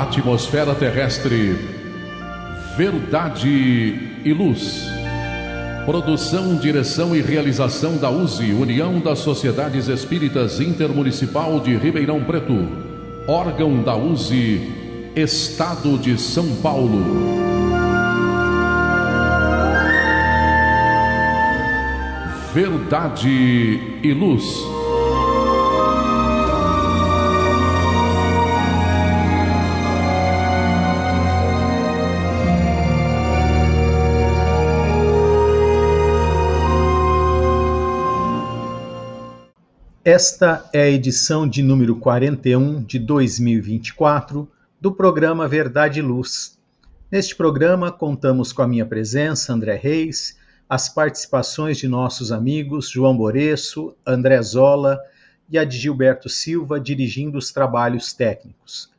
atmosfera terrestre, Verdade e Luz. Produção, direção e realização da USE, União das Sociedades Espíritas Intermunicipal de Ribeirão Preto. Órgão da USE, Estado de São Paulo. Verdade e Luz. Esta é a edição de número 41 de 2024 do programa Verdade e Luz. Neste programa contamos com a minha presença, André Reis, as participações de nossos amigos João Boreço, André Zola e a de Gilberto Silva dirigindo os trabalhos técnicos.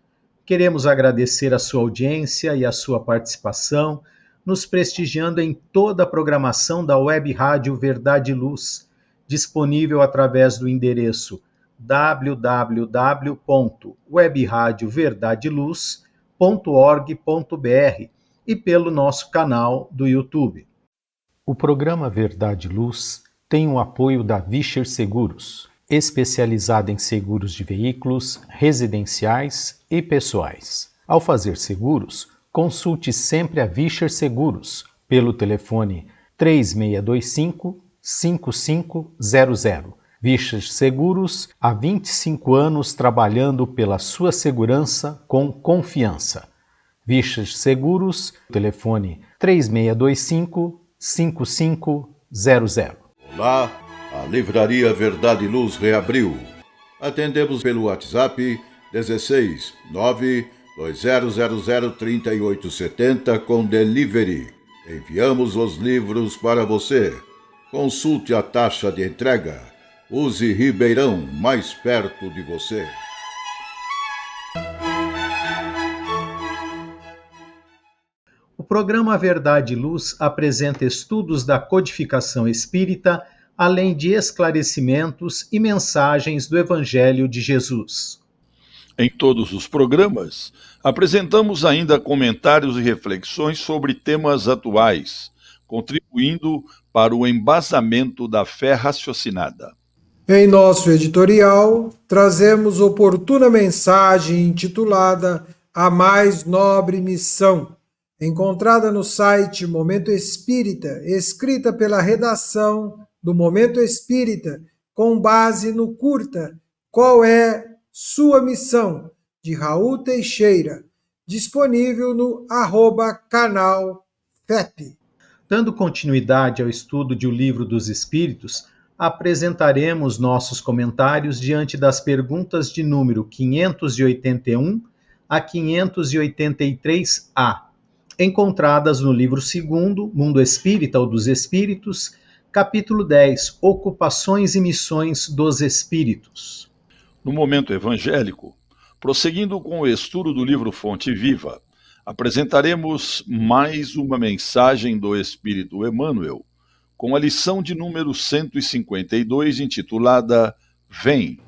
Queremos agradecer a sua audiência e a sua participação, nos prestigiando em toda a programação da Web Rádio Verdade e Luz, disponível através do endereço www.webradioverdadeluz.org.br e pelo nosso canal do YouTube. O programa Verdade e Luz tem o apoio da Vischer Seguros, especializada em seguros de veículos, residenciais e pessoais. Ao fazer seguros, consulte sempre a Vischer Seguros pelo telefone 3625-5500. Vischer Seguros, há 25 anos trabalhando pela sua segurança com confiança. Vischer Seguros, telefone 3625-5500. Olá, a Livraria Verdade e Luz reabriu. Atendemos pelo WhatsApp 16 920003870 com delivery. Enviamos os livros para você. Consulte a taxa de entrega. Use Ribeirão, mais perto de você. O programa Verdade e Luz apresenta estudos da codificação espírita, além de esclarecimentos e mensagens do Evangelho de Jesus. Em todos os programas, apresentamos ainda comentários e reflexões sobre temas atuais, contribuindo para o embasamento da fé raciocinada. Em nosso editorial, trazemos oportuna mensagem intitulada A Mais Nobre Missão, encontrada no site Momento Espírita, escrita pela redação do Momento Espírita, com base no curta Qual é Sua Missão, de Raul Teixeira, disponível no @canal FEP. Dando continuidade ao estudo de O Livro dos Espíritos, apresentaremos nossos comentários diante das perguntas de número 581 a 583A, encontradas no livro 2º, Mundo Espírita ou dos Espíritos, capítulo 10, Ocupações e Missões dos Espíritos. No momento evangélico, prosseguindo com o estudo do livro Fonte Viva, apresentaremos mais uma mensagem do Espírito Emmanuel, com a lição de número 152, intitulada Vem.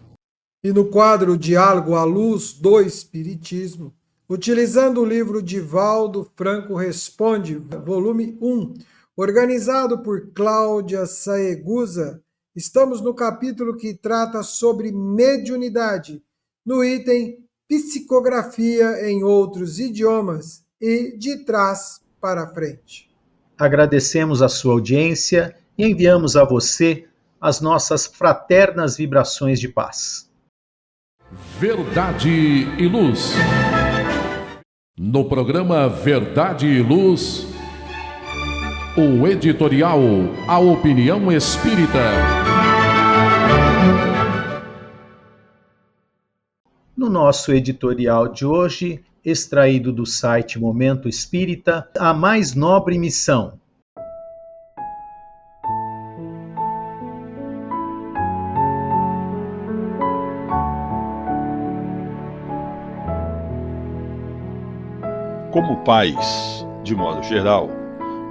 E no quadro Diálogo à Luz do Espiritismo, utilizando o livro Divaldo Franco Responde, volume 1, organizado por Cláudia Saegusa, estamos no capítulo que trata sobre mediunidade, no item Psicografia em outros idiomas e de trás para frente. Agradecemos a sua audiência e enviamos a você as nossas fraternas vibrações de paz. Verdade e Luz. No programa Verdade e Luz, o editorial A Opinião Espírita. No nosso editorial de hoje, extraído do site Momento Espírita, A Mais Nobre Missão. Como pais, de modo geral,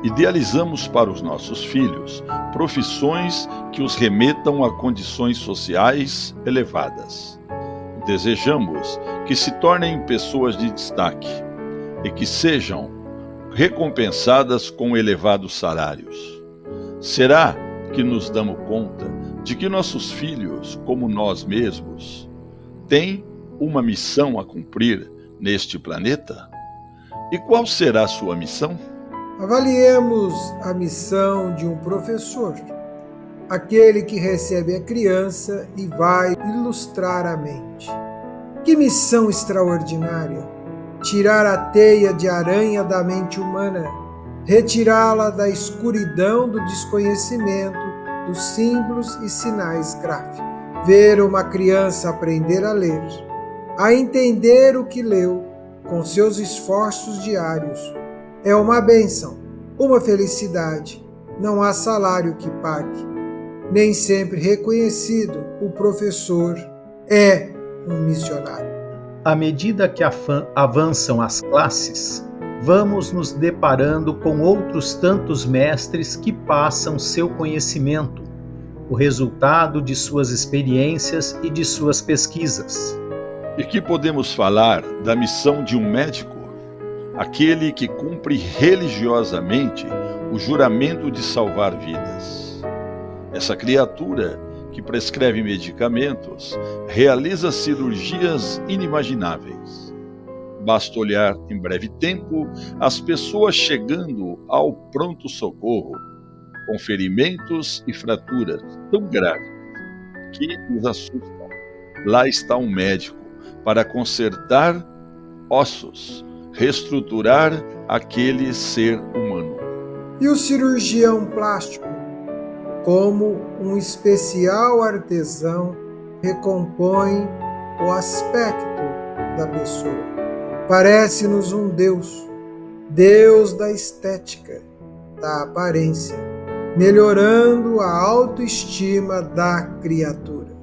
idealizamos para os nossos filhos profissões que os remetam a condições sociais elevadas. desejamos que se tornem pessoas de destaque e que sejam recompensadas com elevados salários. Será que nos damos conta de que nossos filhos, como nós mesmos, têm uma missão a cumprir neste planeta? E qual será a sua missão? Avaliemos a missão de um professor, aquele que recebe a criança e vai ilustrar a mente. Que missão extraordinária! Tirar a teia de aranha da mente humana, retirá-la da escuridão do desconhecimento dos símbolos e sinais gráficos. Ver uma criança aprender a ler, a entender o que leu com seus esforços diários, é uma bênção, uma felicidade. Não há salário que pague. Nem sempre reconhecido, o professor é um missionário. À medida que avançam as classes, vamos nos deparando com outros tantos mestres que passam seu conhecimento, o resultado de suas experiências e de suas pesquisas. E que podemos falar da missão de um médico, aquele que cumpre religiosamente o juramento de salvar vidas. Essa criatura que prescreve medicamentos, realiza cirurgias inimagináveis. Basta olhar em breve tempo as pessoas chegando ao pronto-socorro, com ferimentos e fraturas tão graves que nos assustam. Lá está um médico para consertar ossos, reestruturar aquele ser humano. E o cirurgião plástico, como um especial artesão, recompõe o aspecto da pessoa. Parece-nos um Deus da estética, da aparência, melhorando a autoestima da criatura.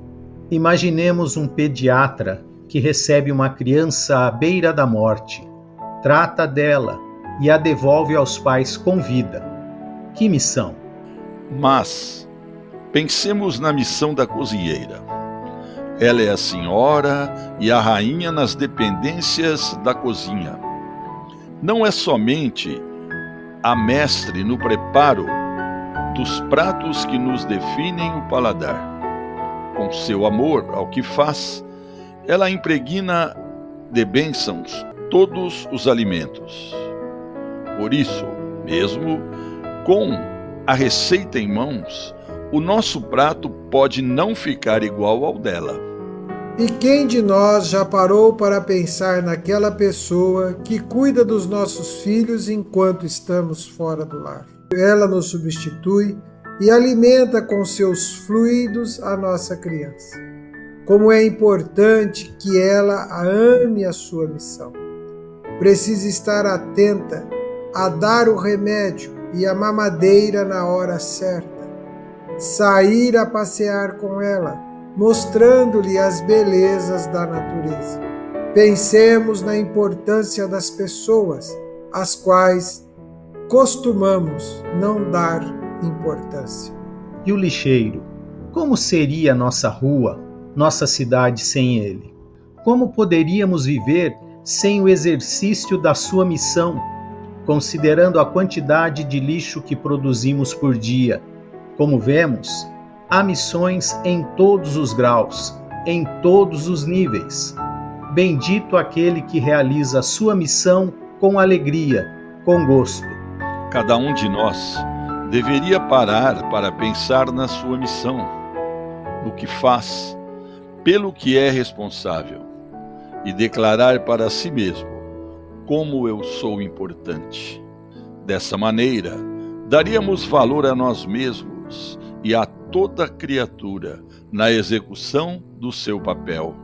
Imaginemos um pediatra que recebe uma criança à beira da morte, trata dela e a devolve aos pais com vida. Que missão! Mas pensemos na missão da cozinheira. Ela é a senhora e a rainha nas dependências da cozinha. Não é somente a mestre no preparo dos pratos que nos definem o paladar. Com seu amor ao que faz, ela impregna de bênçãos todos os alimentos. Por isso, mesmo com a receita em mãos, o nosso prato pode não ficar igual ao dela. E quem de nós já parou para pensar naquela pessoa que cuida dos nossos filhos enquanto estamos fora do lar? Ela nos substitui e alimenta com seus fluidos a nossa criança. Como é importante que ela ame a sua missão. Precisa estar atenta a dar o remédio e a mamadeira na hora certa, sair a passear com ela, mostrando-lhe as belezas da natureza. Pensemos na importância das pessoas, às quais costumamos não dar importância. E o lixeiro? Como seria nossa rua, nossa cidade sem ele? Como poderíamos viver sem o exercício da sua missão, considerando a quantidade de lixo que produzimos por dia? Como vemos, há missões em todos os graus, em todos os níveis. Bendito aquele que realiza a sua missão com alegria, com gosto. Cada um de nós deveria parar para pensar na sua missão, no que faz, pelo que é responsável, e declarar para si mesmo: como eu sou importante. Dessa maneira, daríamos valor a nós mesmos e a toda criatura na execução do seu papel.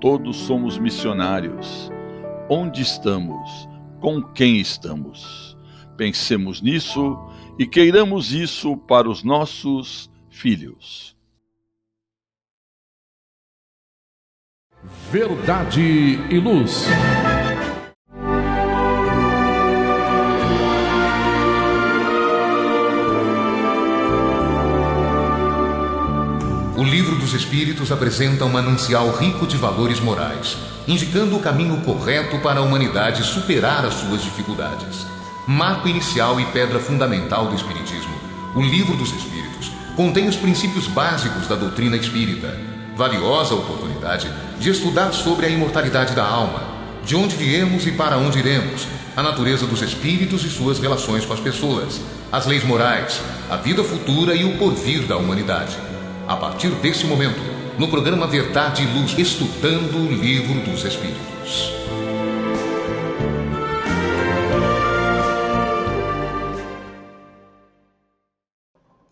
Todos somos missionários. Onde estamos? Com quem estamos? Pensemos nisso e queiramos isso para os nossos filhos. Verdade e Luz. O O Livro dos Espíritos apresenta um manancial rico de valores morais, indicando o caminho correto para a humanidade superar as suas dificuldades. Marco inicial e pedra fundamental do Espiritismo, o Livro dos Espíritos contém os princípios básicos da doutrina espírita. Valiosa oportunidade de estudar sobre a imortalidade da alma, de onde viemos e para onde iremos, a natureza dos espíritos e suas relações com as pessoas, as leis morais, a vida futura e o porvir da humanidade. A partir desse momento, no programa Verdade e Luz, estudando o Livro dos Espíritos.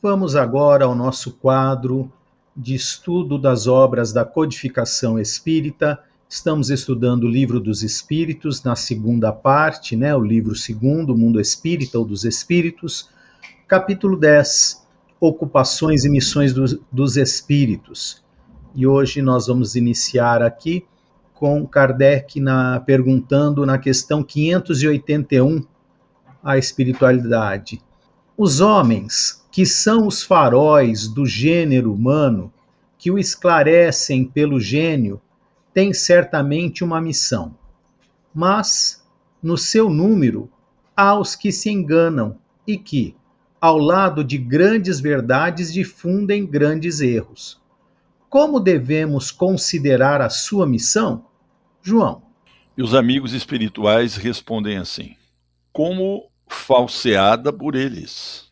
Vamos agora ao nosso quadro de estudo das obras da codificação espírita. Estamos estudando o Livro dos Espíritos, na segunda parte, o livro segundo, o Mundo Espírita ou dos Espíritos, capítulo 10, Ocupações e Missões dos Espíritos. E hoje nós vamos iniciar aqui com Kardec perguntando na questão 581 a espiritualidade. Os homens, que são os faróis do gênero humano, que o esclarecem pelo gênio, têm certamente uma missão. Mas, no seu número, há os que se enganam e que, ao lado de grandes verdades, difundem grandes erros. Como devemos considerar a sua missão? João. E os amigos espirituais respondem assim: como falseada por eles.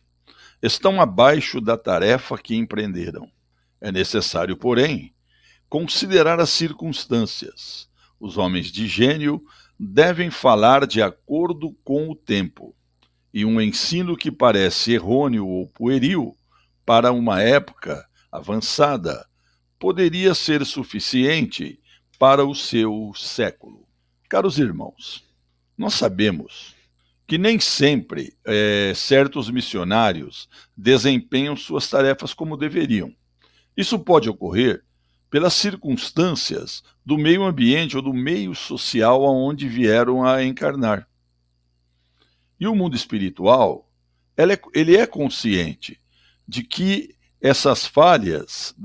Estão abaixo da tarefa que empreenderam. É necessário, porém, considerar as circunstâncias. Os homens de gênio devem falar de acordo com o tempo. E um ensino que parece errôneo ou pueril para uma época avançada poderia ser suficiente para o seu século. Caros irmãos, nós sabemos que nem sempre certos missionários desempenham suas tarefas como deveriam. Isso pode ocorrer pelas circunstâncias do meio ambiente ou do meio social aonde vieram a encarnar. E o mundo espiritual, ele é consciente de que essas falhas,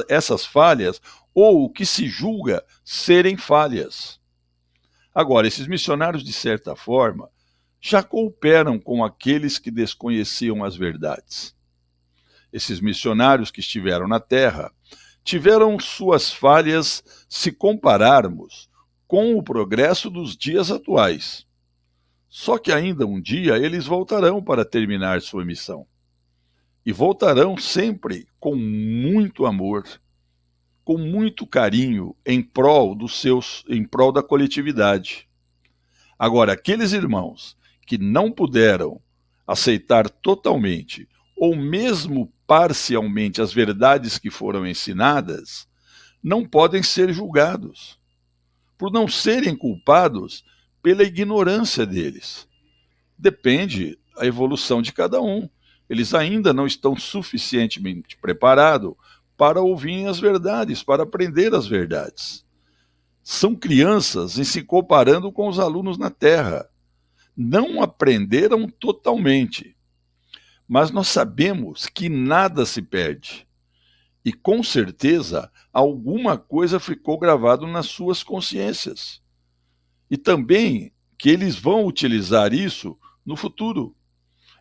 essas falhas, ou o que se julga serem falhas. Agora, esses missionários, de certa forma, já cooperam com aqueles que desconheciam as verdades. Esses missionários que estiveram na Terra tiveram suas falhas se compararmos com o progresso dos dias atuais. Só que ainda um dia eles voltarão para terminar sua missão. E voltarão sempre com muito amor, com muito carinho em prol da coletividade. Agora, aqueles irmãos que não puderam aceitar totalmente ou mesmo parcialmente as verdades que foram ensinadas, não podem ser julgados, por não serem culpados pela ignorância deles. Depende a evolução de cada um. Eles ainda não estão suficientemente preparados para ouvir as verdades, para aprender as verdades. São crianças em se comparando com os alunos na Terra. Não aprenderam totalmente. Mas nós sabemos que nada se perde. E com certeza alguma coisa ficou gravado nas suas consciências. E também que eles vão utilizar isso no futuro.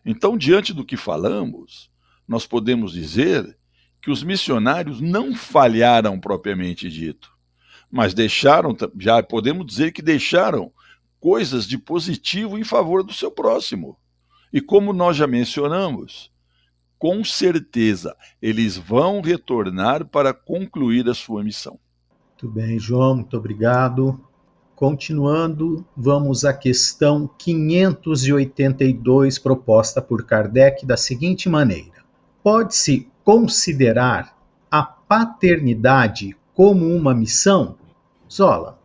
Então, diante do que falamos, nós podemos dizer que os missionários não falharam propriamente dito, mas já podemos dizer que deixaram coisas de positivo em favor do seu próximo. E como nós já mencionamos, com certeza eles vão retornar para concluir a sua missão. Muito bem, João, muito obrigado. Continuando, vamos à questão 582, proposta por Kardec da seguinte maneira: pode-se considerar a paternidade como uma missão? Zola.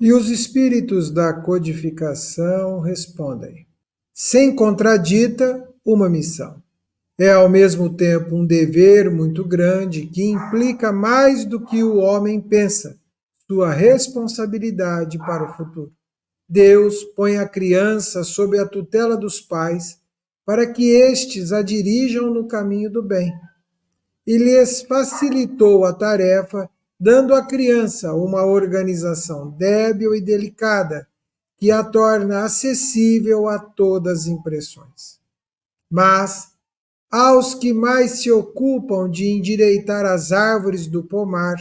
E os espíritos da codificação respondem: sem contradita, uma missão. É ao mesmo tempo um dever muito grande que implica mais do que o homem pensa, sua responsabilidade para o futuro. Deus põe a criança sob a tutela dos pais para que estes a dirijam no caminho do bem. e lhes facilitou a tarefa, dando à criança uma organização débil e delicada, que a torna acessível a todas as impressões. Mas, aos que mais se ocupam de endireitar as árvores do pomar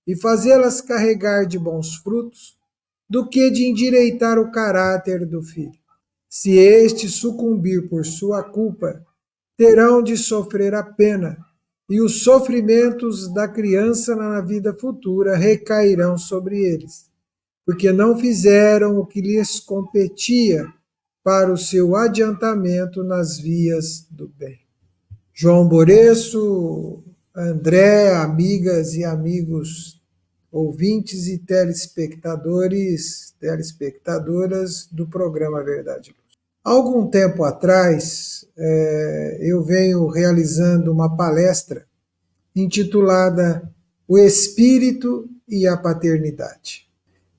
e fazê-las carregar de bons frutos, do que de endireitar o caráter do filho. Se este sucumbir por sua culpa, terão de sofrer a pena, e os sofrimentos da criança na vida futura recairão sobre eles, porque não fizeram o que lhes competia para o seu adiantamento nas vias do bem. João Boreço, André, amigas e amigos, ouvintes e telespectadoras do programa Verdade e Luz. Há algum tempo atrás, eu venho realizando uma palestra intitulada O Espírito e a Paternidade.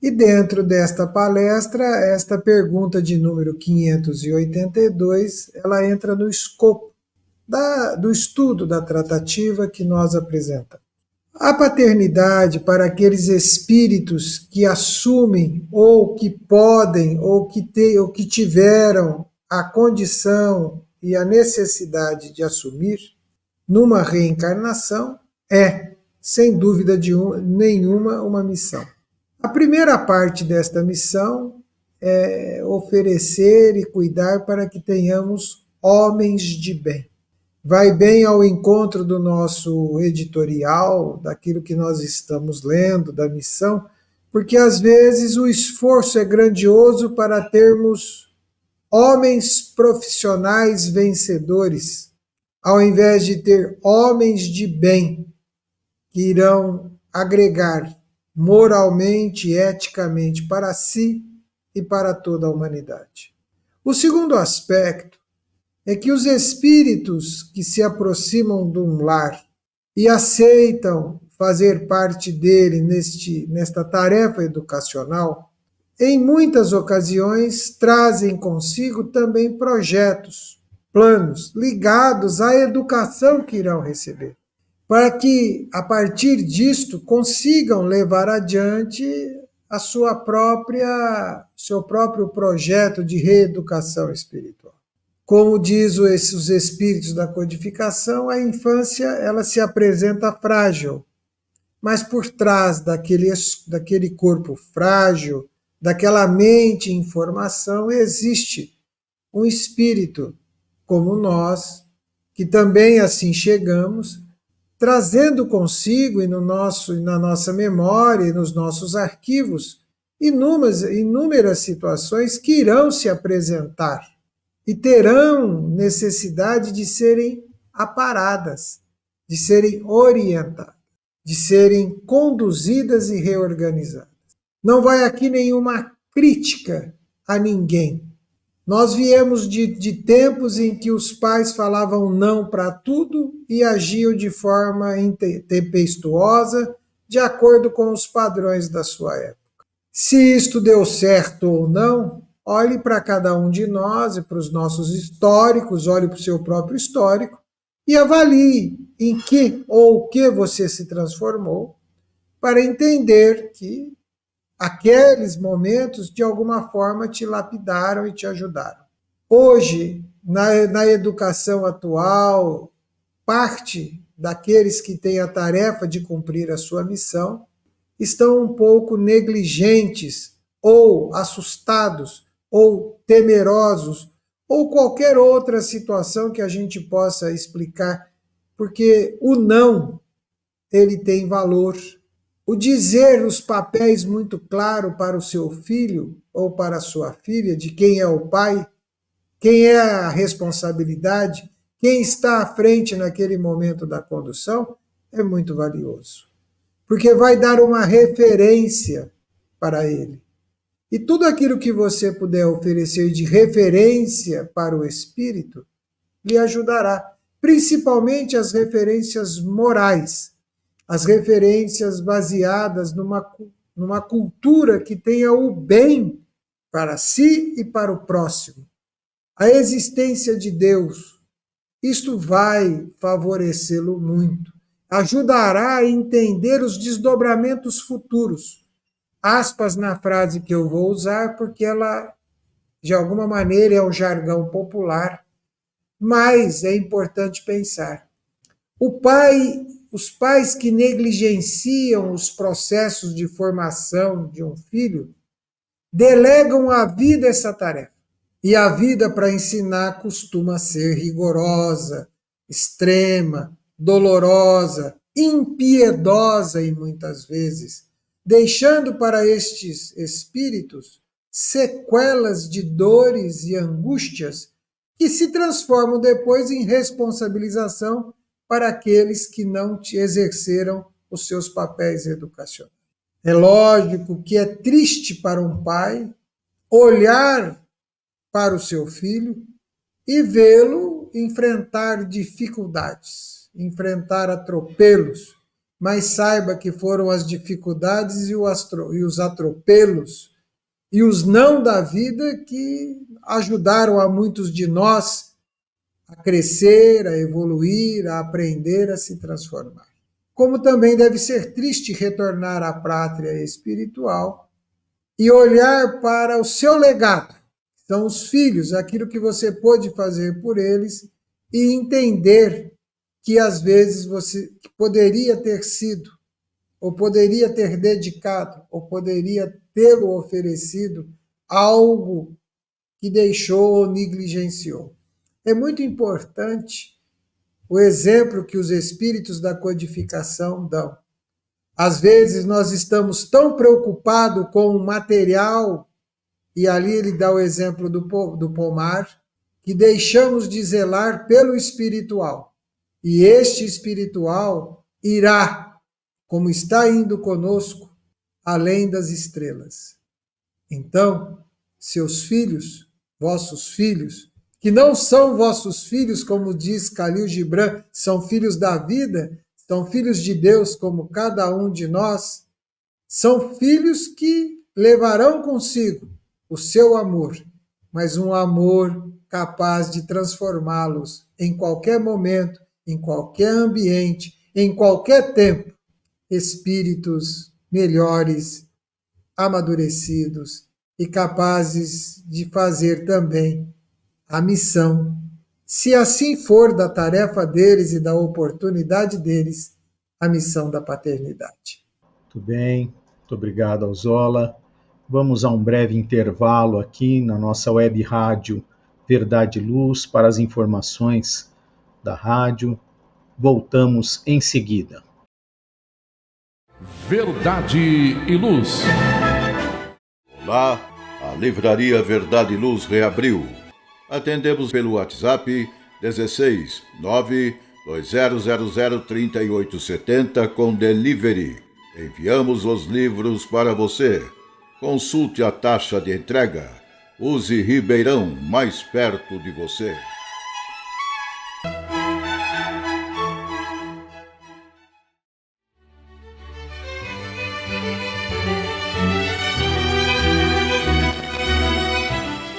E dentro desta palestra, esta pergunta de número 582, ela entra no escopo do estudo da tratativa que nós apresentamos. A paternidade para aqueles espíritos que assumem ou que podem ou que tiveram a condição e a necessidade de assumir numa reencarnação é, sem dúvida nenhuma, uma missão. A primeira parte desta missão é oferecer e cuidar para que tenhamos homens de bem. Vai bem ao encontro do nosso editorial, daquilo que nós estamos lendo, da missão, porque às vezes o esforço é grandioso para termos homens profissionais vencedores, ao invés de ter homens de bem, que irão agregar moralmente e eticamente para si e para toda a humanidade. O segundo aspecto é que os espíritos que se aproximam de um lar e aceitam fazer parte dele nesta tarefa educacional, em muitas ocasiões trazem consigo também projetos, planos ligados à educação que irão receber, para que, a partir disto, consigam levar adiante seu próprio projeto de reeducação espiritual. Como diz os espíritos da codificação, a infância ela se apresenta frágil, mas por trás daquele corpo frágil, daquela mente em formação, existe um espírito como nós, que também assim chegamos, trazendo consigo e na nossa memória e nos nossos arquivos inúmeras situações que irão se apresentar e terão necessidade de serem aparadas, de serem orientadas, de serem conduzidas e reorganizadas. Não vai aqui nenhuma crítica a ninguém. Nós viemos de tempos em que os pais falavam não para tudo e agiam de forma tempestuosa, de acordo com os padrões da sua época. Se isto deu certo ou não, olhe para cada um de nós e para os nossos históricos, olhe para o seu próprio histórico e avalie em que ou o que você se transformou para entender que aqueles momentos, de alguma forma, te lapidaram e te ajudaram. Hoje, na educação atual, parte daqueles que têm a tarefa de cumprir a sua missão estão um pouco negligentes ou assustados ou temerosos ou qualquer outra situação que a gente possa explicar, porque o não, ele tem valor. O dizer os papéis muito claro para o seu filho ou para a sua filha, de quem é o pai, quem é a responsabilidade, quem está à frente naquele momento da condução, é muito valioso. Porque vai dar uma referência para ele. E tudo aquilo que você puder oferecer de referência para o espírito, lhe ajudará. Principalmente as referências morais, as referências baseadas numa cultura que tenha o bem para si e para o próximo. A existência de Deus, isto vai favorecê-lo muito. ajudará a entender os desdobramentos futuros. Aspas na frase que eu vou usar, porque ela, de alguma maneira, é um jargão popular, mas é importante pensar. Os pais que negligenciam os processos de formação de um filho delegam à vida essa tarefa. E a vida, para ensinar, costuma ser rigorosa, extrema, dolorosa, impiedosa e muitas vezes, deixando para estes espíritos sequelas de dores e angústias que se transformam depois em responsabilização para aqueles que não exerceram os seus papéis educacionais. É lógico que é triste para um pai olhar para o seu filho e vê-lo enfrentar dificuldades, enfrentar atropelos, mas saiba que foram as dificuldades e os atropelos e os não da vida que ajudaram a muitos de nós a crescer, a evoluir, a aprender, a se transformar. Como também deve ser triste retornar à pátria espiritual e olhar para o seu legado, são os filhos, aquilo que você pôde fazer por eles, e entender que às vezes você poderia ter sido, ou poderia ter dedicado, ou poderia tê-lo oferecido algo que deixou ou negligenciou. É muito importante o exemplo que os espíritos da codificação dão. Às vezes nós estamos tão preocupados com o material, e ali ele dá o exemplo do pomar, que deixamos de zelar pelo espiritual. E este espiritual irá, como está indo conosco, além das estrelas. Então, seus filhos, vossos filhos, que não são vossos filhos, como diz Khalil Gibran, são filhos da vida, são filhos de Deus, como cada um de nós, são filhos que levarão consigo o seu amor, mas um amor capaz de transformá-los em qualquer momento, em qualquer ambiente, em qualquer tempo, espíritos melhores, amadurecidos e capazes de fazer também a missão, se assim for da tarefa deles e da oportunidade deles, a missão da paternidade. Muito bem, muito obrigado, Alzola. Vamos a um breve intervalo aqui na nossa web rádio Verdade e Luz para as informações da rádio. Voltamos em seguida. Verdade e Luz. Olá, a Livraria Verdade e Luz reabriu. Atendemos pelo WhatsApp 16 92000 3870 com delivery. Enviamos os livros para você. Consulte a taxa de entrega. Use Ribeirão, mais perto de você.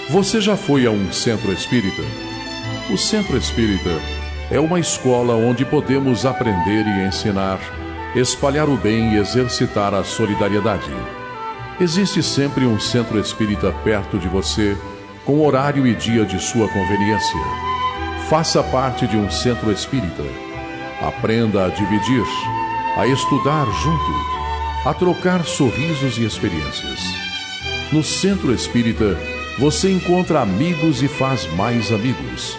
Você já foi a um centro espírita? O centro espírita é uma escola onde podemos aprender e ensinar, espalhar o bem e exercitar a solidariedade. Existe sempre um centro espírita perto de você, com horário e dia de sua conveniência. Faça parte de um centro espírita. Aprenda a dividir, a estudar junto, a trocar sorrisos e experiências. No centro espírita, você encontra amigos e faz mais amigos.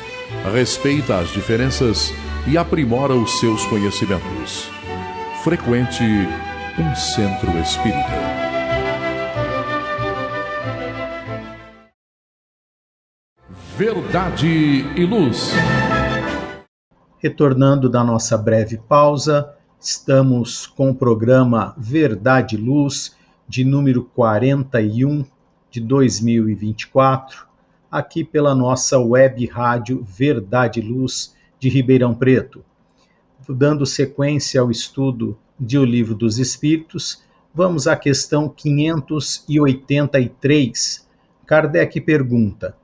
Respeita as diferenças e aprimora os seus conhecimentos. Frequente um centro espírita. Verdade e Luz. Retornando da nossa breve pausa, estamos com o programa Verdade e Luz, de número 41 de 2024, aqui pela nossa web rádio Verdade e Luz de Ribeirão Preto. Dando sequência ao estudo de O Livro dos Espíritos, vamos à questão 583. Kardec pergunta: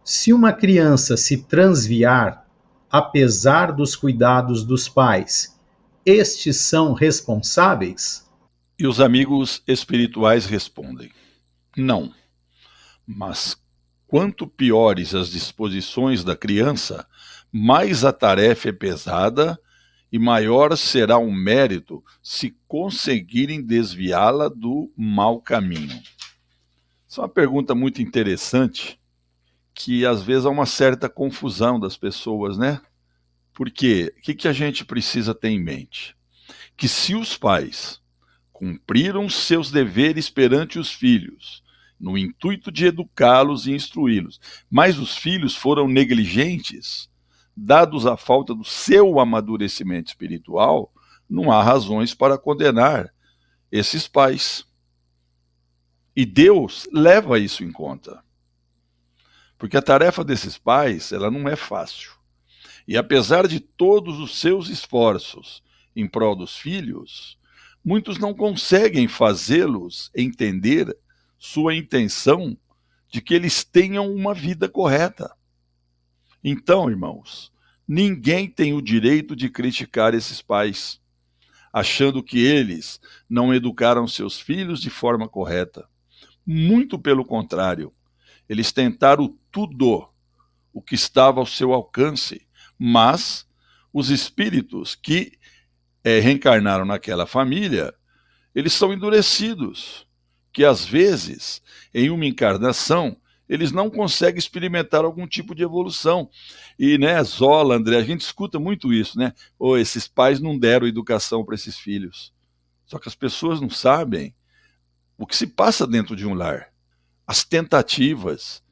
se uma criança se transviar, apesar dos cuidados dos pais, estes são responsáveis? E os amigos espirituais respondem: não. Mas quanto piores as disposições da criança, mais a tarefa é pesada e maior será o mérito se conseguirem desviá-la do mau caminho. Isso é uma pergunta muito interessante, que às vezes há uma certa confusão das pessoas, né? Porque o que a gente precisa ter em mente? Que se os pais cumpriram seus deveres perante os filhos, no intuito de educá-los e instruí-los, mas os filhos foram negligentes, dados a falta do seu amadurecimento espiritual, não há razões para condenar esses pais. E Deus leva isso em conta. Porque a tarefa desses pais, ela não é fácil. E apesar de todos os seus esforços em prol dos filhos, muitos não conseguem fazê-los entender sua intenção de que eles tenham uma vida correta. Então, irmãos, ninguém tem o direito de criticar esses pais, achando que eles não educaram seus filhos de forma correta. Muito pelo contrário, eles tentaram tudo o que estava ao seu alcance, mas os espíritos que reencarnaram naquela família, eles são endurecidos, que às vezes, em uma encarnação, eles não conseguem experimentar algum tipo de evolução. E, né, Zola, André, a gente escuta muito isso, né? Oh, esses pais não deram educação para esses filhos. Só que as pessoas não sabem o que se passa dentro de um lar. As tentativas,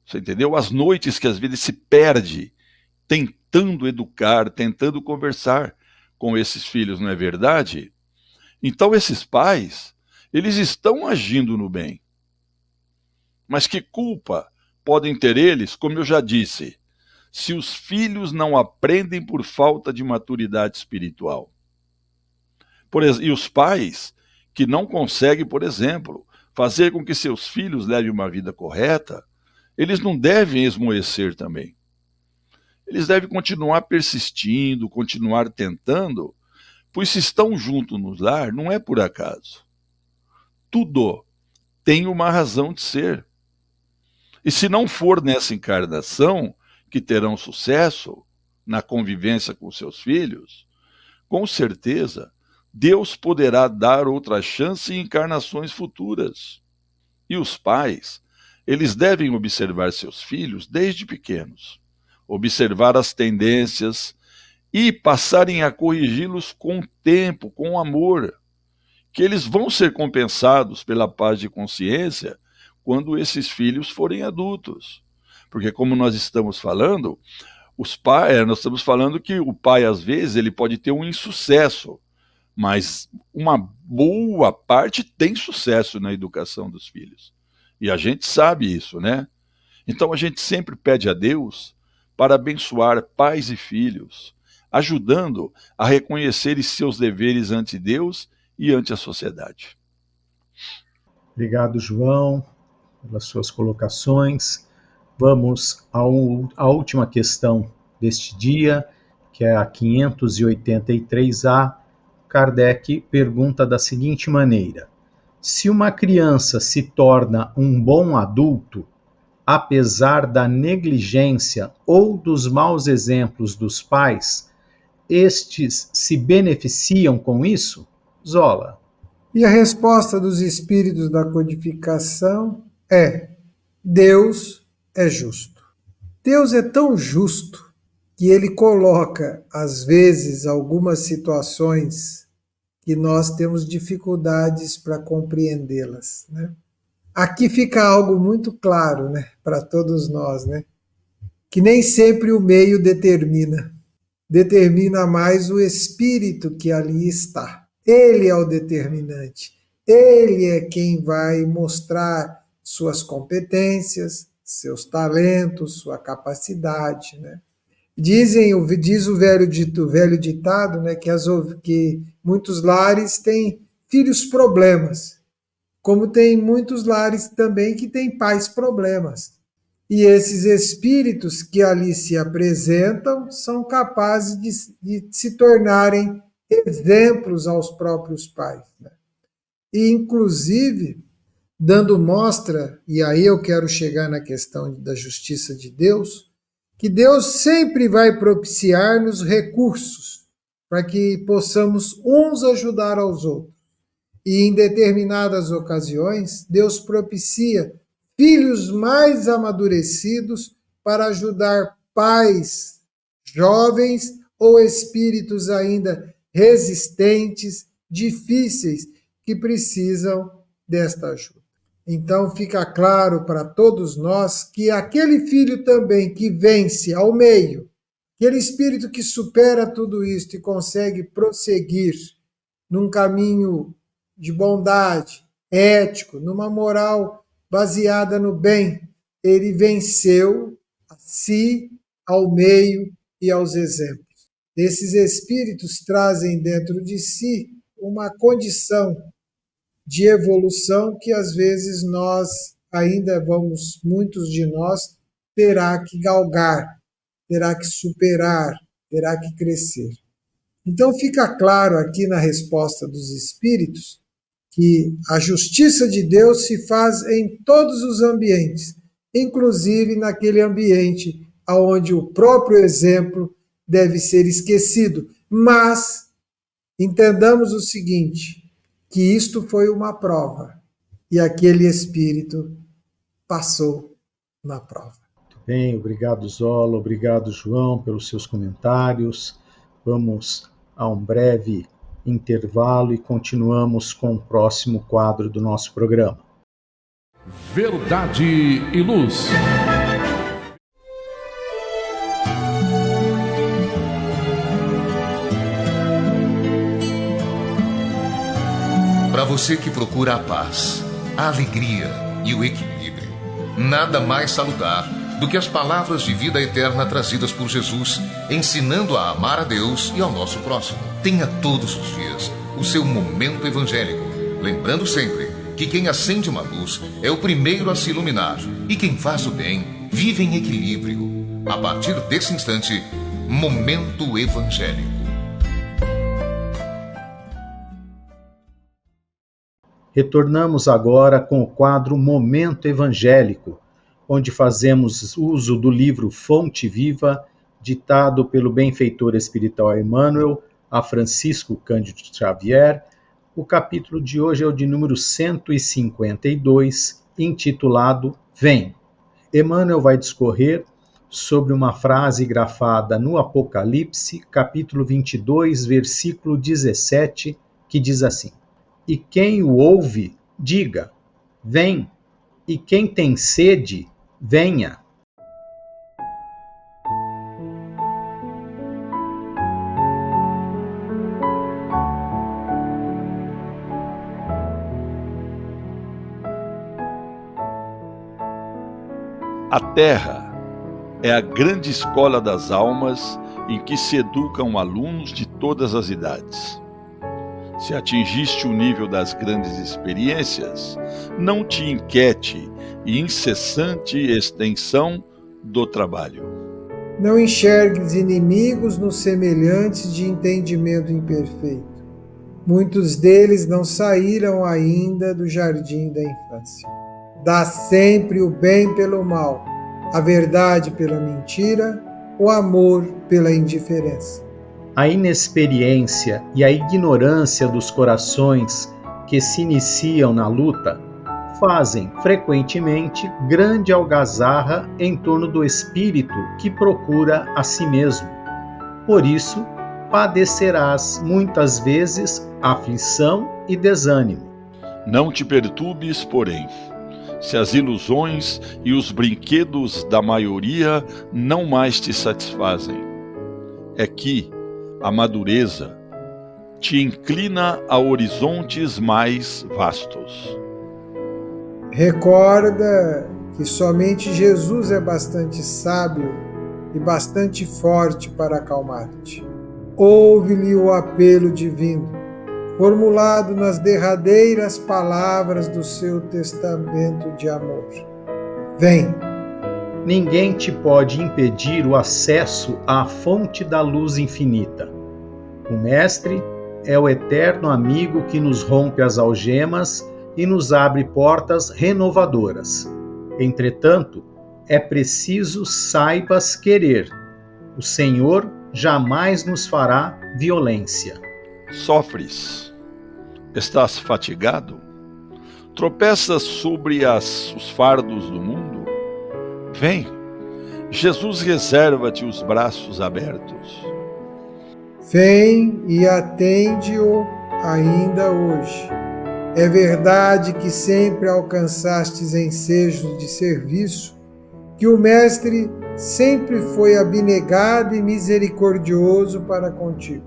você entendeu? As noites que às vezes se perde tentando educar, tentando conversar com esses filhos, não é verdade? Então esses pais, eles estão agindo no bem. Mas que culpa podem ter eles, como eu já disse, se os filhos não aprendem por falta de maturidade espiritual? E os pais que não conseguem, por exemplo, fazer com que seus filhos levem uma vida correta, eles não devem esmorecer também. Eles devem continuar persistindo, continuar tentando, pois se estão juntos no lar, não é por acaso. Tudo tem uma razão de ser. E se não for nessa encarnação que terão sucesso na convivência com seus filhos, com certeza Deus poderá dar outra chance em encarnações futuras. E os pais, eles devem observar seus filhos desde pequenos, observar as tendências e passarem a corrigi-los com tempo, com amor, que eles vão ser compensados pela paz de consciência quando esses filhos forem adultos. Porque como nós estamos falando, nós estamos falando que o pai, às vezes, ele pode ter um insucesso, mas uma boa parte tem sucesso na educação dos filhos. E a gente sabe isso, né? Então a gente sempre pede a Deus para abençoar pais e filhos, ajudando a reconhecerem seus deveres ante Deus e ante a sociedade. Obrigado, João, pelas suas colocações. Vamos à última questão deste dia, que é a 583A. Kardec pergunta da seguinte maneira: se uma criança se torna um bom adulto, apesar da negligência ou dos maus exemplos dos pais, estes se beneficiam com isso? Zola. E a resposta dos espíritos da codificação é: Deus é justo. Deus é tão justo que ele coloca, às vezes, algumas situações que nós temos dificuldades para compreendê-las, né? Aqui fica algo muito claro, né, para todos nós, né? Que nem sempre o meio determina mais o espírito que ali está. Ele é o determinante. Ele é quem vai mostrar suas competências, seus talentos, sua capacidade, né? Diz o velho ditado, né, que muitos lares têm filhos problemas, como tem muitos lares também que têm pais problemas. E esses espíritos que ali se apresentam são capazes de se tornarem exemplos aos próprios pais, né? E, inclusive, dando mostra, e aí eu quero chegar na questão da justiça de Deus, que Deus sempre vai propiciar-nos recursos para que possamos uns ajudar aos outros. E em determinadas ocasiões, Deus propicia filhos mais amadurecidos para ajudar pais jovens ou espíritos ainda resistentes, difíceis, que precisam desta ajuda. Então fica claro para todos nós que aquele filho também que vence ao meio, aquele espírito que supera tudo isso e consegue prosseguir num caminho de bondade, ético, numa moral baseada no bem, ele venceu a si, ao meio e aos exemplos. Esses espíritos trazem dentro de si uma condição de evolução que às vezes nós ainda vamos, muitos de nós, terá que galgar, terá que superar, terá que crescer. Então fica claro aqui na resposta dos espíritos que a justiça de Deus se faz em todos os ambientes, inclusive naquele ambiente onde o próprio exemplo deve ser esquecido. Mas entendamos o seguinte, que isto foi uma prova, e aquele espírito passou na prova. Muito bem, obrigado Zola, obrigado João pelos seus comentários. Vamos a um breve intervalo e continuamos com o próximo quadro do nosso programa. Verdade e Luz. Para você que procura a paz, a alegria e o equilíbrio, nada mais salutar do que as palavras de vida eterna trazidas por Jesus, ensinando a amar a Deus e ao nosso próximo. Tenha todos os dias o seu momento evangélico, lembrando sempre que quem acende uma luz é o primeiro a se iluminar e quem faz o bem vive em equilíbrio. A partir desse instante, Momento Evangélico. Retornamos agora com o quadro Momento Evangélico, onde fazemos uso do livro Fonte Viva, ditado pelo benfeitor espiritual Emmanuel a Francisco Cândido Xavier. O capítulo de hoje é o de número 152, intitulado Vem. Emmanuel vai discorrer sobre uma frase grafada no Apocalipse, capítulo 22, versículo 17, que diz assim: E quem o ouve, diga, vem, e quem tem sede, venha. A Terra é a grande escola das almas em que se educam alunos de todas as idades. Se atingiste o nível das grandes experiências, não te inquiete e incessante extensão do trabalho. Não enxergues inimigos nos semelhantes de entendimento imperfeito. Muitos deles não saíram ainda do jardim da infância. Dá sempre o bem pelo mal, a verdade pela mentira, o amor pela indiferença. A inexperiência e a ignorância dos corações que se iniciam na luta fazem, frequentemente, grande algazarra em torno do espírito que procura a si mesmo. Por isso, padecerás muitas vezes aflição e desânimo. Não te perturbes, porém, se as ilusões e os brinquedos da maioria não mais te satisfazem. É que a madureza te inclina a horizontes mais vastos. Recorda que somente Jesus é bastante sábio e bastante forte para acalmar-te. Ouve-lhe o apelo divino, formulado nas derradeiras palavras do seu testamento de amor. Vem! Ninguém te pode impedir o acesso à fonte da luz infinita. O Mestre é o eterno amigo que nos rompe as algemas e nos abre portas renovadoras. Entretanto, é preciso saibas querer. O Senhor jamais nos fará violência. Sofres? Estás fatigado? Tropeças sobre os fardos do mundo? Vem, Jesus reserva-te os braços abertos. Vem e atende-o ainda hoje. É verdade que sempre alcançastes ensejos de serviço, que o Mestre sempre foi abnegado e misericordioso para contigo.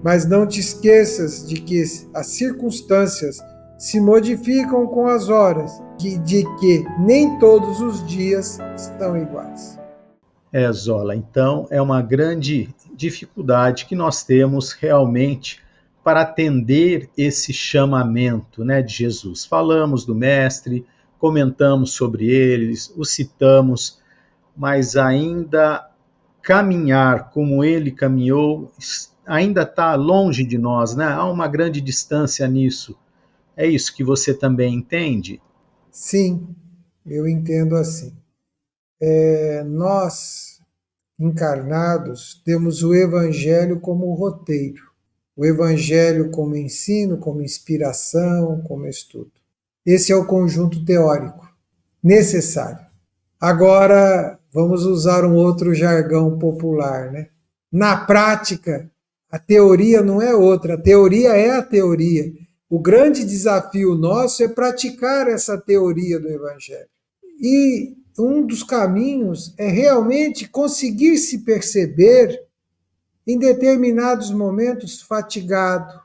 Mas não te esqueças de que as circunstâncias se modificam com as horas, de que nem todos os dias estão iguais. Zola, então é uma grande dificuldade que nós temos realmente para atender esse chamamento, né, de Jesus. Falamos do Mestre, comentamos sobre eles, o citamos, mas ainda caminhar como ele caminhou ainda está longe de nós, né? Há uma grande distância nisso. É isso que você também entende? Sim, eu entendo assim. Nós, encarnados, temos o Evangelho como roteiro, o Evangelho como ensino, como inspiração, como estudo. Esse é o conjunto teórico necessário. Agora, vamos usar um outro jargão popular, né? Na prática, a teoria não é outra, a teoria é a teoria. O grande desafio nosso é praticar essa teoria do Evangelho. E um dos caminhos é realmente conseguir se perceber em determinados momentos fatigado,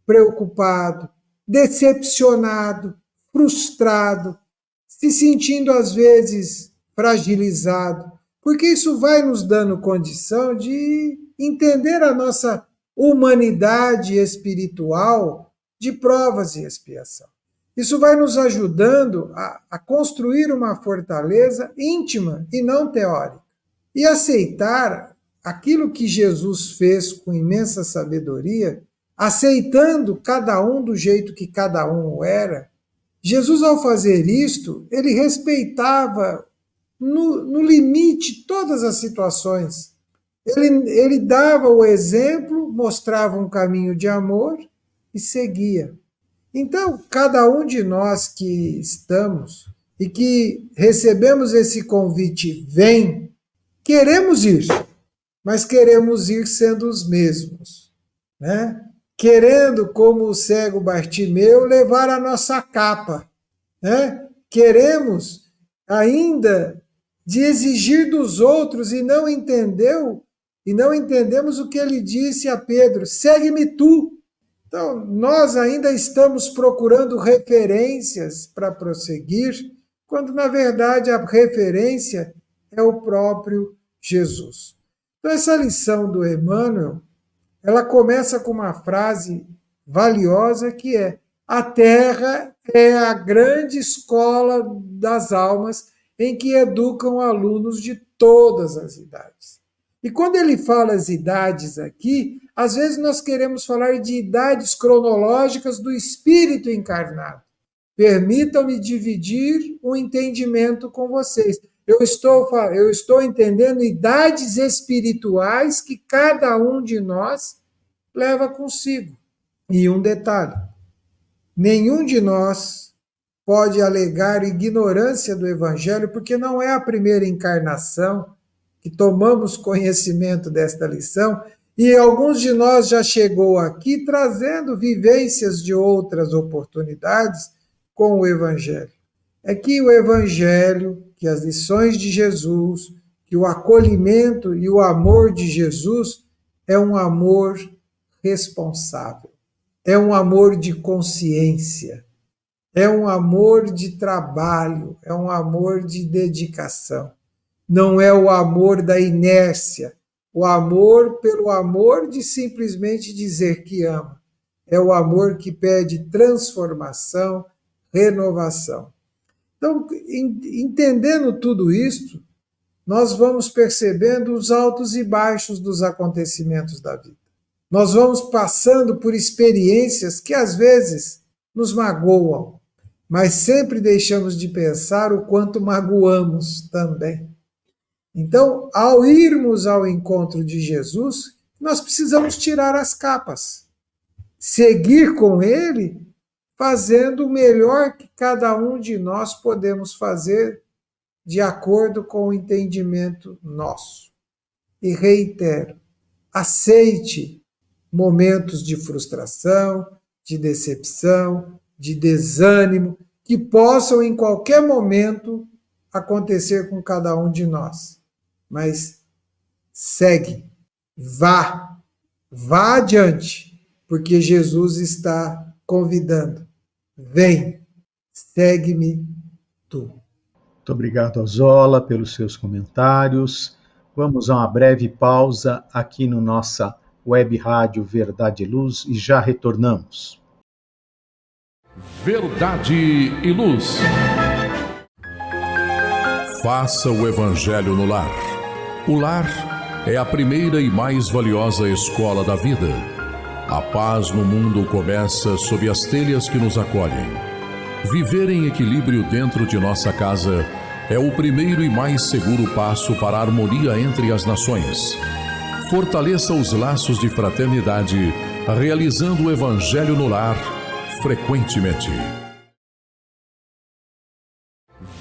preocupado, decepcionado, frustrado, se sentindo às vezes fragilizado, porque isso vai nos dando condição de entender a nossa humanidade espiritual de provas e expiação. Isso vai nos ajudando a construir uma fortaleza íntima e não teórica. E aceitar aquilo que Jesus fez com imensa sabedoria, aceitando cada um do jeito que cada um era. Jesus, ao fazer isto, ele respeitava no limite todas as situações. Ele dava o exemplo, mostrava um caminho de amor e seguia. Então, cada um de nós que estamos e que recebemos esse convite, vem, queremos ir, mas queremos ir sendo os mesmos, né? Querendo, como o cego Bartimeu, levar a nossa capa, né? Queremos ainda de exigir dos outros e não entendemos o que ele disse a Pedro: segue-me tu. Então, nós ainda estamos procurando referências para prosseguir, quando, na verdade, a referência é o próprio Jesus. Então, essa lição do Emmanuel, ela começa com uma frase valiosa que é: a Terra é a grande escola das almas em que educam alunos de todas as idades. E quando ele fala as idades aqui, às vezes nós queremos falar de idades cronológicas do espírito encarnado. Permitam-me dividir o entendimento com vocês. Eu estou entendendo idades espirituais que cada um de nós leva consigo. E um detalhe: nenhum de nós pode alegar ignorância do Evangelho, porque não é a primeira encarnação que tomamos conhecimento desta lição, e alguns de nós já chegou aqui trazendo vivências de outras oportunidades com o Evangelho. É que o Evangelho, que as lições de Jesus, que o acolhimento e o amor de Jesus é um amor responsável, é um amor de consciência, é um amor de trabalho, é um amor de dedicação. Não é o amor da inércia, o amor pelo amor de simplesmente dizer que ama. É o amor que pede transformação, renovação. Então, entendendo tudo isto, nós vamos percebendo os altos e baixos dos acontecimentos da vida. Nós vamos passando por experiências que às vezes nos magoam, mas sempre deixamos de pensar o quanto magoamos também. Então, ao irmos ao encontro de Jesus, nós precisamos tirar as capas, seguir com Ele, fazendo o melhor que cada um de nós podemos fazer de acordo com o entendimento nosso. E reitero, aceite momentos de frustração, de decepção, de desânimo, que possam em qualquer momento acontecer com cada um de nós. Mas segue, vá adiante, porque Jesus está convidando. Vem, segue-me tu. Muito obrigado, Ozola, pelos seus comentários. Vamos a uma breve pausa aqui no nossa web rádio Verdade e Luz e já retornamos. Verdade e Luz. Faça o Evangelho no lar. O lar é a primeira e mais valiosa escola da vida. A paz no mundo começa sob as telhas que nos acolhem. Viver em equilíbrio dentro de nossa casa é o primeiro e mais seguro passo para a harmonia entre as nações. Fortaleça os laços de fraternidade, realizando o Evangelho no lar frequentemente.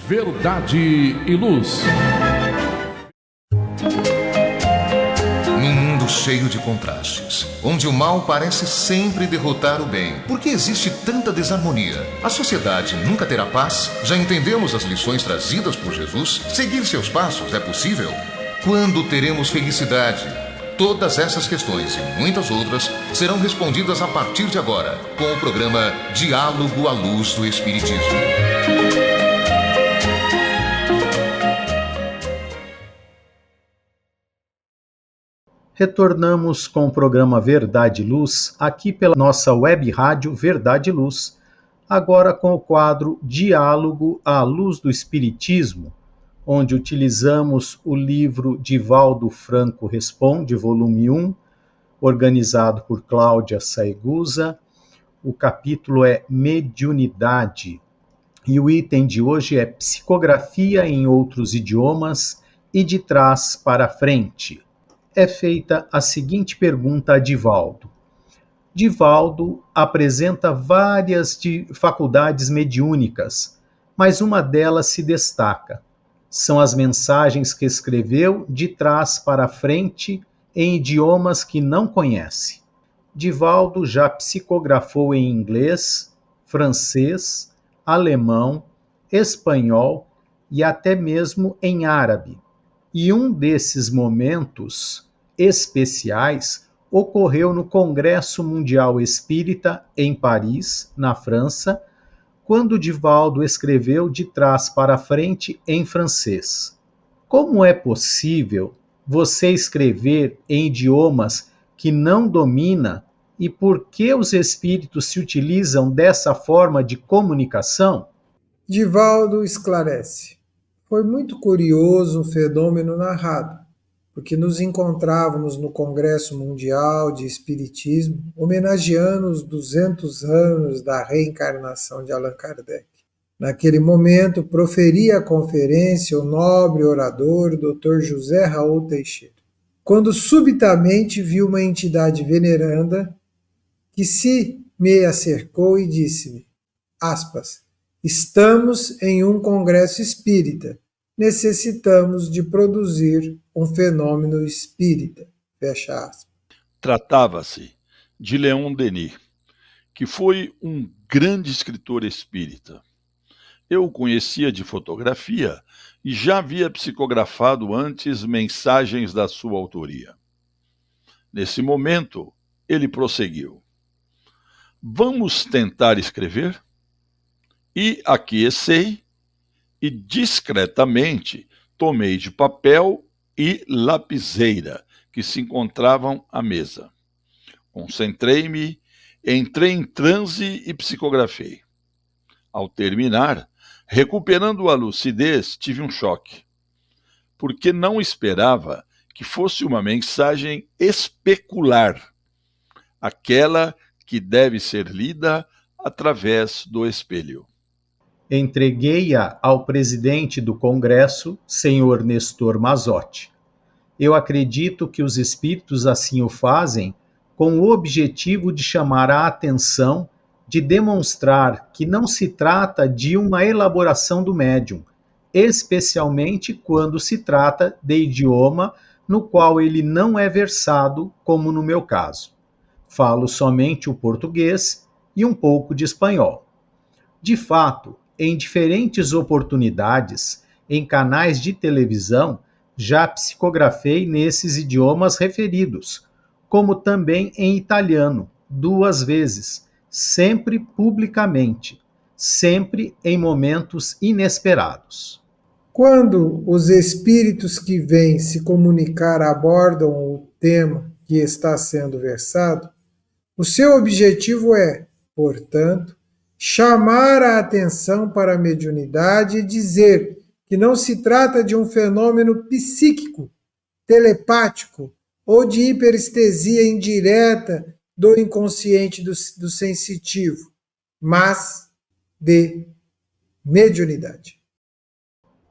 Verdade e Luz. Num mundo cheio de contrastes, onde o mal parece sempre derrotar o bem, por que existe tanta desarmonia? A sociedade nunca terá paz? Já entendemos as lições trazidas por Jesus? Seguir seus passos é possível? Quando teremos felicidade? Todas essas questões e muitas outras serão respondidas a partir de agora, com o programa Diálogo à Luz do Espiritismo. Retornamos com o programa Verdade e Luz, aqui pela nossa web rádio Verdade e Luz, agora com o quadro Diálogo à Luz do Espiritismo, onde utilizamos o livro Divaldo Franco Responde, volume 1, organizado por Cláudia Saegusa. O capítulo é Mediunidade, e o item de hoje é Psicografia em outros idiomas e de trás para frente. É feita a seguinte pergunta a Divaldo. Divaldo apresenta várias faculdades mediúnicas, mas uma delas se destaca. São as mensagens que escreveu de trás para frente em idiomas que não conhece. Divaldo já psicografou em inglês, francês, alemão, espanhol e até mesmo em árabe. E um desses momentos especiais ocorreu no Congresso Mundial Espírita em Paris, na França, quando Divaldo escreveu de trás para frente em francês. Como é possível você escrever em idiomas que não domina e por que os espíritos se utilizam dessa forma de comunicação? Divaldo esclarece. Foi muito curioso um fenômeno narrado, porque nos encontrávamos no Congresso Mundial de Espiritismo, homenageando os 200 anos da reencarnação de Allan Kardec. Naquele momento, proferia a conferência o nobre orador Dr. José Raul Teixeira, quando subitamente vi uma entidade veneranda que se me acercou e disse-me, aspas, estamos em um congresso espírita, necessitamos de produzir um fenômeno espírita, fecha aspas. Tratava-se de Leon Denis, que foi um grande escritor espírita. Eu o conhecia de fotografia e já havia psicografado antes mensagens da sua autoria. Nesse momento, ele prosseguiu. Vamos tentar escrever? E aquecei e discretamente tomei de papel e lapiseira que se encontravam à mesa. Concentrei-me, entrei em transe e psicografei. Ao terminar, recuperando a lucidez, tive um choque, porque não esperava que fosse uma mensagem especular. aquela que deve ser lida através do espelho. Entreguei-a ao presidente do Congresso, senhor Nestor Mazotti. Eu acredito que os espíritos assim o fazem com o objetivo de chamar a atenção, de demonstrar que não se trata de uma elaboração do médium, especialmente quando se trata de idioma no qual ele não é versado, como no meu caso. Falo somente o português e um pouco de espanhol. De fato, em diferentes oportunidades, em canais de televisão, já psicografei nesses idiomas referidos, como também em italiano, 2 vezes, sempre publicamente, sempre em momentos inesperados. Quando os espíritos que vêm se comunicar abordam o tema que está sendo versado, o seu objetivo é, portanto, chamar a atenção para a mediunidade e dizer que não se trata de um fenômeno psíquico, telepático ou de hiperestesia indireta do inconsciente do sensitivo, mas de mediunidade.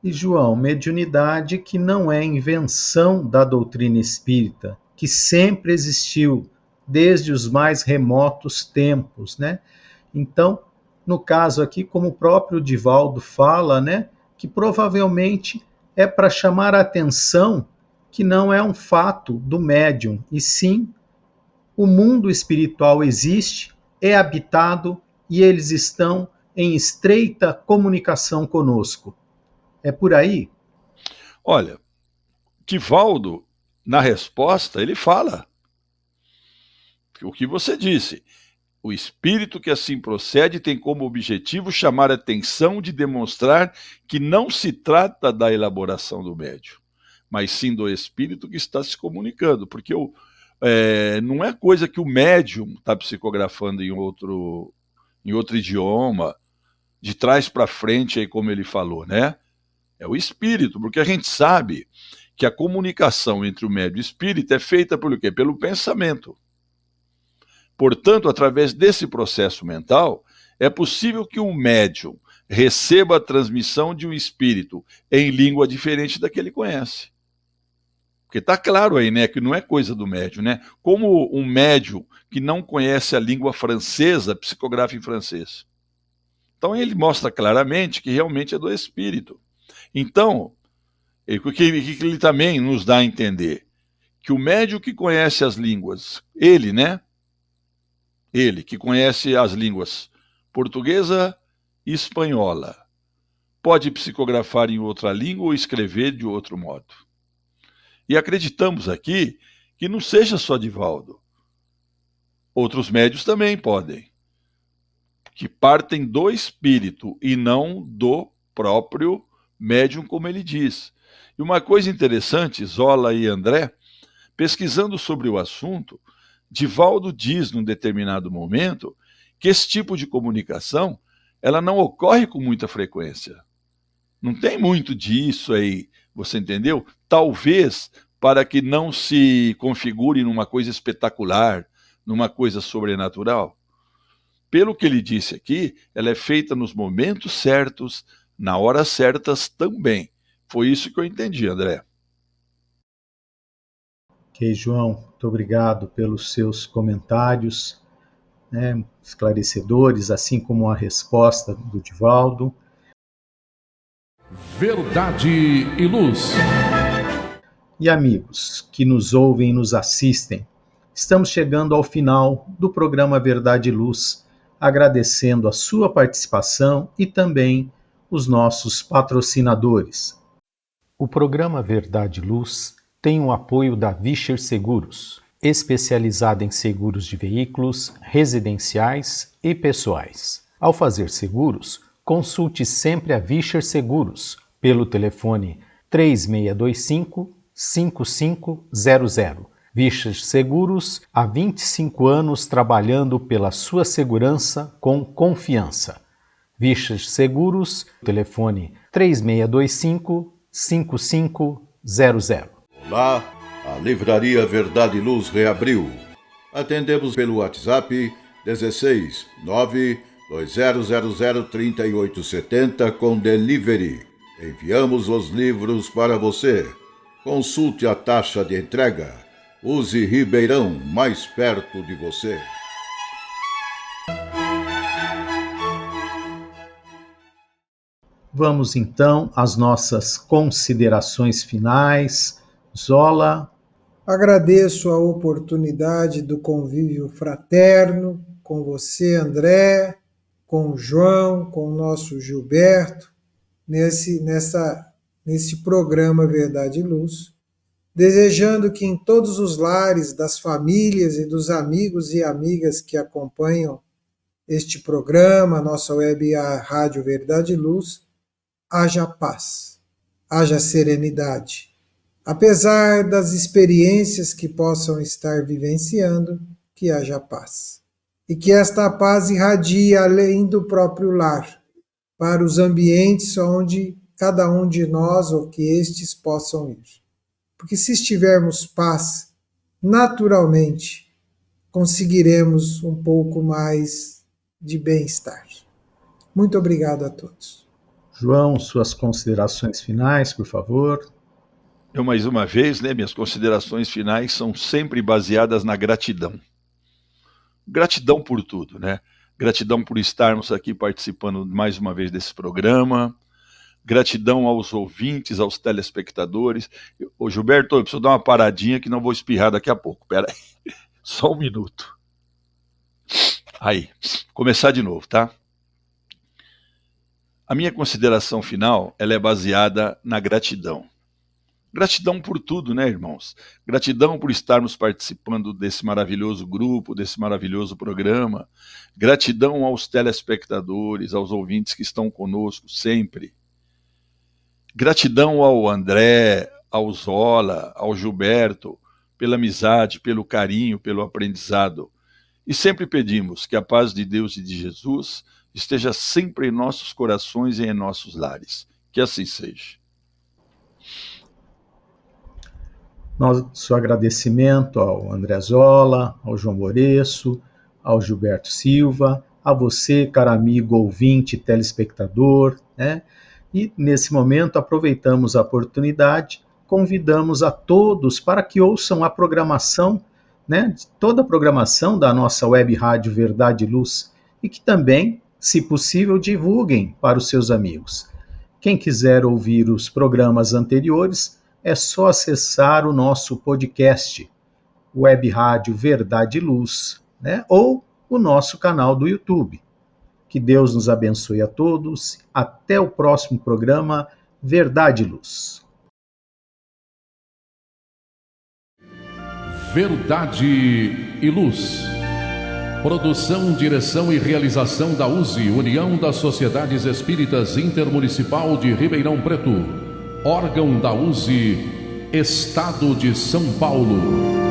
E, João, mediunidade que não é invenção da doutrina espírita, que sempre existiu desde os mais remotos tempos, né? Então, no caso aqui, como o próprio Divaldo fala, né, que provavelmente é para chamar a atenção que não é um fato do médium, e sim o mundo espiritual existe, é habitado e eles estão em estreita comunicação conosco. É por aí? Olha, Divaldo, na resposta, ele fala o que você disse. O espírito que assim procede tem como objetivo chamar a atenção de demonstrar que não se trata da elaboração do médium, mas sim do espírito que está se comunicando, porque não é coisa que o médium está psicografando em outro idioma, de trás para frente, aí como ele falou, né? É o espírito, porque a gente sabe que a comunicação entre o médium e o espírito é feita pelo quê? Pelo pensamento. Portanto, através desse processo mental, é possível que um médium receba a transmissão de um espírito em língua diferente da que ele conhece. Porque está claro aí, né, que não é coisa do médium, né? Como um médium que não conhece a língua francesa psicografa em francês. Então ele mostra claramente que realmente é do espírito. Então, o que ele também nos dá a entender? Que o médium que conhece as línguas, ele, né? Ele que conhece as línguas portuguesa e espanhola, pode psicografar em outra língua ou escrever de outro modo. E acreditamos aqui que não seja só Divaldo. Outros médiuns também podem, que partem do espírito e não do próprio médium, como ele diz. E uma coisa interessante, Zola e André, pesquisando sobre o assunto, Divaldo diz num determinado momento que esse tipo de comunicação ela não ocorre com muita frequência. Não tem muito disso aí, você entendeu? Talvez para que não se configure numa coisa espetacular, numa coisa sobrenatural. Pelo que ele disse aqui, ela é feita nos momentos certos, na horas certas também. Foi isso que eu entendi, André. Ok, João, muito obrigado pelos seus comentários, né, esclarecedores, assim como a resposta do Divaldo. Verdade e Luz. E amigos que nos ouvem e nos assistem, estamos chegando ao final do programa Verdade e Luz, agradecendo a sua participação e também os nossos patrocinadores. O programa Verdade e Luz tem o apoio da Vischer Seguros, especializada em seguros de veículos, residenciais e pessoais. Ao fazer seguros, consulte sempre a Vischer Seguros pelo telefone 3625-5500. Vischer Seguros, há 25 anos trabalhando pela sua segurança com confiança. Vischer Seguros, telefone 3625-5500. Olá, a Livraria Verdade e Luz reabriu. Atendemos pelo WhatsApp 16 920003870 com delivery. Enviamos os livros para você. Consulte a taxa de entrega. Use Ribeirão, mais perto de você. Vamos então às nossas considerações finais. Zola. Agradeço a oportunidade do convívio fraterno com você, André, com o João, com o nosso Gilberto, nesse programa Verdade e Luz, desejando que em todos os lares das famílias e dos amigos e amigas que acompanham este programa, nossa web rádio Verdade e Luz, haja paz, haja serenidade. Apesar das experiências que possam estar vivenciando, que haja paz. E que esta paz irradie além do próprio lar, para os ambientes onde cada um de nós ou que estes possam ir. Porque se estivermos paz, naturalmente conseguiremos um pouco mais de bem-estar. Muito obrigado a todos. João, suas considerações finais, por favor. Eu, mais uma vez, minhas considerações finais são sempre baseadas na gratidão. Gratidão por tudo, Gratidão por estarmos aqui participando mais uma vez desse programa. Gratidão aos ouvintes, aos telespectadores. Ô Gilberto, eu preciso dar uma paradinha que não vou espirrar daqui a pouco. Pera aí, só um minuto. Aí, começar de novo, tá? A minha consideração final, ela é baseada na gratidão. Gratidão por tudo, irmãos? Gratidão por estarmos participando desse maravilhoso grupo, desse maravilhoso programa. Gratidão aos telespectadores, aos ouvintes que estão conosco sempre. Gratidão ao André, ao Zola, ao Gilberto, pela amizade, pelo carinho, pelo aprendizado. E sempre pedimos que a paz de Deus e de Jesus esteja sempre em nossos corações e em nossos lares. Que assim seja. Nosso agradecimento ao André Zola, ao João Moreço, ao Gilberto Silva, a você, caro amigo ouvinte, telespectador, E nesse momento aproveitamos a oportunidade, convidamos a todos para que ouçam a programação, toda a programação da nossa web rádio Verdade e Luz, e que também, se possível, divulguem para os seus amigos. Quem quiser ouvir os programas anteriores, é só acessar o nosso podcast, Web Rádio Verdade e Luz, ou o nosso canal do YouTube. Que Deus nos abençoe a todos. Até o próximo programa Verdade e Luz. Verdade e Luz. Produção, direção e realização da USE, União das Sociedades Espíritas Intermunicipal de Ribeirão Preto. Órgão da USE, Estado de São Paulo.